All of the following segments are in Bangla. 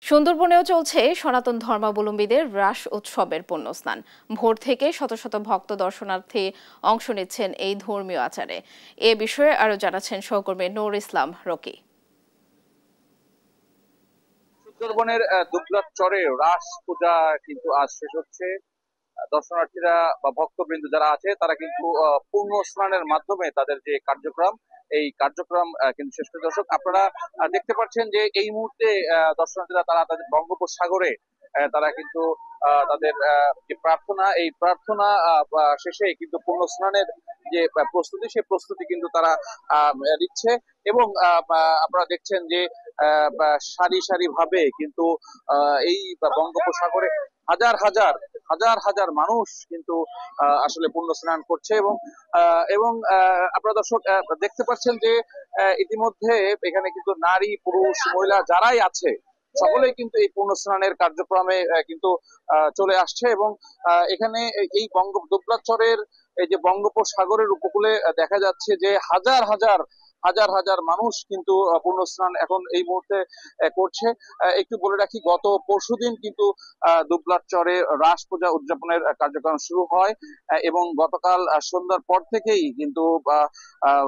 সুন্দরবনেও চলছে সনাতন ধর্মাবলম্বীদের রাস উৎসবের পুণ্যস্নান। ভোর থেকে শত শত ভক্ত দর্শনার্থী অংশ নিচ্ছেন এই ধর্মীয় আচারে। এ বিষয়ে আরো জানাচ্ছেন সহকর্মী নূর ইসলাম রকি। সুন্দরবনের দুবলার চরে রাস পূজা কিন্তু আজ শেষ হচ্ছে। দর্শনার্থীরা বা ভক্তবৃন্দ যারা আছে তারা কিন্তু পূর্ণ স্নানের মাধ্যমে তাদের যে কার্যক্রম এই কার্যক্রম কিন্তু শেষ করে। দর্শক আপনারা দেখতে পাচ্ছেন যে এই মুহূর্তে দর্শনার্থীরা তারা তাদের বঙ্গোপসাগরে তারা কিন্তু তাদের যে প্রার্থনা এই প্রার্থনা শেষে কিন্তু পূর্ণ স্নানের যে প্রস্তুতি সেই প্রস্তুতি কিন্তু তারা দিচ্ছে। এবং আপনারা দেখছেন যে সারি সারি ভাবে কিন্তু এই বঙ্গোপসাগরে হাজার হাজার হাজার হাজার মানুষ কিন্তু আসলে পুণ্য স্নান করছে। এবং আপনারা দর্শক দেখতে পাচ্ছেন যে ইতিমধ্যে এখানে কিন্তু নারী পুরুষ মহিলা যারাই আছে সকলেই কিন্তু এই পুণ্য স্নানের কার্যক্রমে কিন্তু চলে আসছে। এবং এখানে এই দুবলার চরের এই যে বঙ্গোপসাগরের উপকূলে দেখা যাচ্ছে যে হাজার হাজার হাজার হাজার মানুষ কিন্তু পূর্ণ স্নান এখন এই মুহূর্তে করছে। একটু বলে রাখি, গত পরশুদিন কিন্তু দুবলার চরে রাস পূজা উদযাপনের কার্যক্রম শুরু হয় এবং গতকাল সন্ধ্যার পর থেকেই কিন্তু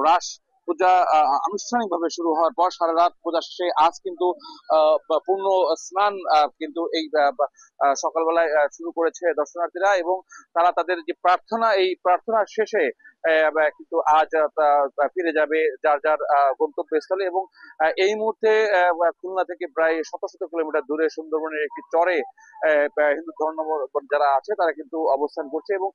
রাস পূজা আনুষ্ঠানিকভাবে শুরু হওয়ার পর সারা রাত পূজা শেষে আজ কিন্তু পূর্ণ স্নান কিন্তু এই সকালবেলায় শুরু করেছে দর্শনার্থীরা। এবং তারা তাদের যে প্রার্থনা এই প্রার্থনার শেষে কিন্তু আজ ফিরে যাবে যার যার গন্তব্যস্থলে। এবং এই মুহূর্তে খুলনা থেকে প্রায় শত শত কিলোমিটার দূরে সুন্দরবনের একটি চরে হিন্দু ধর্ম যারা আছে তারা কিন্তু অবস্থান করছে। এবং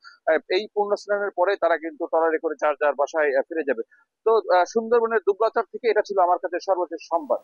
এই পুণ্য স্নানের পরে তারা কিন্তু ট্রলারে করে যার যার বাসায় ফিরে যাবে। তো সুন্দরবনের দুবলাচর থেকে এটা ছিল আমার কাছে সর্বশেষ সংবাদ।